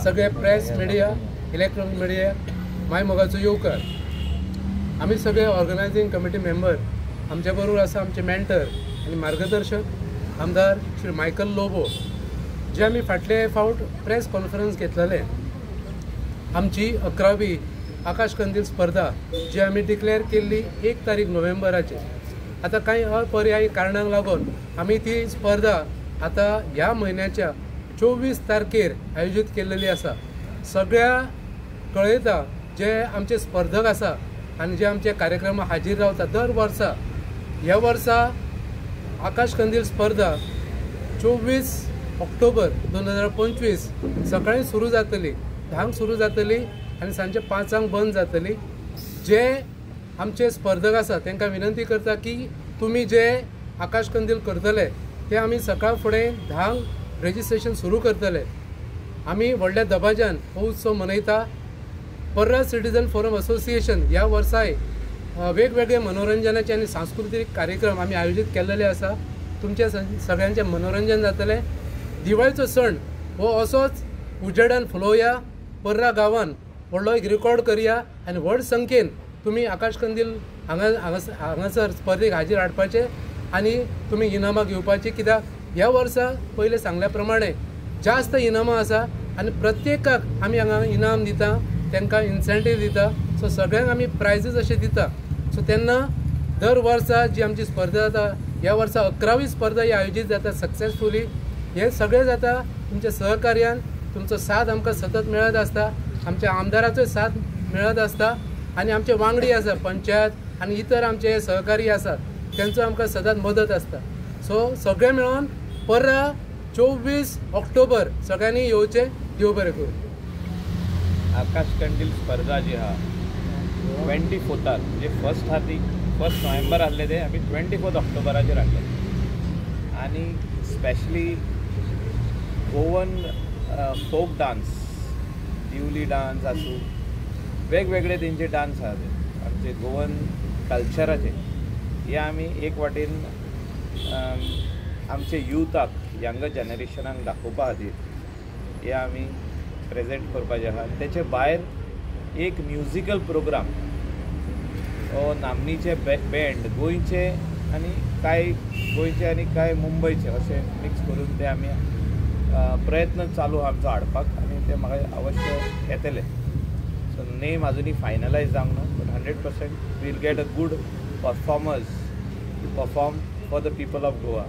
सगळे press media, electronic media, माय मोगाचो येवकार, आम्ही सगळे ऑर्गनायझिंग कमिटी मेंबर, आमच्या बरोबर आसा आमचे मेंटर आणि मार्गदर्शक आमदार श्री मायकल लोबो, जे आम्ही फाटले फावट प्रेस कॉन्फरन्स घेतलेले. आमची 11वी आकाश कंदील स्पर्धा जी आम्ही डिक्लेअर केल्ली 1 तारीख नोव्हेंबराचेर. आता काही अपर्यायी कारणांक लागून आम्ही ती स्पर्धा आता ह्या म्हयन्याच्या 24 तारखेर आयोजित केलेली आसा. सगळ्या कळयता जे आमचे स्पर्धक आसा आणि जे आमचे कार्यक्रमाक हाजीर रावता दर वर्सा, ह्या वर्सा आकाश कंदील स्पर्धा 24 ऑक्टोबर 2025 सकाळी सुरू जातली, 10 सुरू जातली आणि सांजे 5 बंद जातली. जे आमचे स्पर्धक आसा तांकां विनंती करता की तुम्ही जे आकाश कंदील करतले ते आमी सकाळ फुडें 10 रेजिस्ट्रेशन सुरू करतले. आमी व्हडल्या दबाज्यान हो उत्सव मनयता. पर्रा सिटीजन फोरम असोसिएशन ह्या वर्साय वेगवेगळे मनोरंजनाचे आणि सांस्कृतिक कार्यक्रम आमी आयोजित केलेले आसा. तुमच्या सगळ्यांचे मनोरंजन जातले. दिवाळीचो सण हो असोच उजेडान फुलोवया, पर्रा गांवान व्हडलो एक रिकॉर्ड करया आनी व्हड संख्येन तुम्ही आकाश कंदील हांगासर स्पर्धेक हाजीर हाडपाचे आनी तुम्ही इनामां घेवपाची. कित्याक ह्या वर्सा पयले सांगल्या प्रमाणे जास्त इनामां आसा आनी प्रत्येकाक आमी हांगा इनाम दिता, तांकां इन्सेंटीव दिता. सो सगळ्यांक आमी प्रायजीस अशे दिता. सो तेन्ना दर वर्सा जी आमची स्पर्धा जाता, ह्या वर्सा 11वी स्पर्धा ही आयोजीत जाता सक्सेसफुली. हे सगळे जाता तुमच्या सहकार्यान. तुमचो साथ आमकां सतत मेळत आसता, आमच्या आमदाराचो साथ मेळत आसता आनी आमचे वांगडी आसा पंचायत आनी इतर आमचे सहकारी आसात त्यांचो आमकां सदांच मदत आसता. सो सगळे मेळोन पर्रा 24 ऑक्टोबर सगळ्यांनी येवचे. देव बरें करूं. आकाश कंदील स्पर्धा जी हा 24 म्हणजे फर्स्ट नोव्हेंबर आहले ते आमी 24 ऑक्टोबराचेर हाडले. आनी स्पेशली गोवन फोक डान्स, दिवली डान्स आसूं, वेगवेगळे तेंचे डान्स आहा ते आमचे गोवन कल्चराचे, हे आमी एक वाटेन आमचे युथाक, यंग जनरेशनाक दाखोवपा खातीर हे आमी प्रेजेंट करपाचे आहा. तेचे भायर एक म्युजिकल प्रोग्राम हो नामनीचे बँड गोंयचे आनी कांय मुंबयचे अशे मिक्स करून ते आमी प्रयत्न चालू आमचो हाडपाक आनी ते म्हाका अवश्य येतले. सो नेम अजुनी फायनलायज जावंक ना, but 100% will get a good performers to perform for the people of Goa.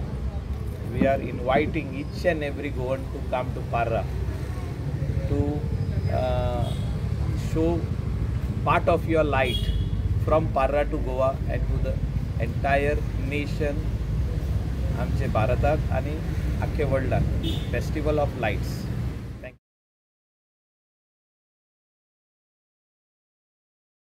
We are inviting each and every Goan to come to Parra to show part of your light from Parra to Goa and to the entire nation, आमचे भारताक आणि आख्खे वर्ल्डाक festival of lights.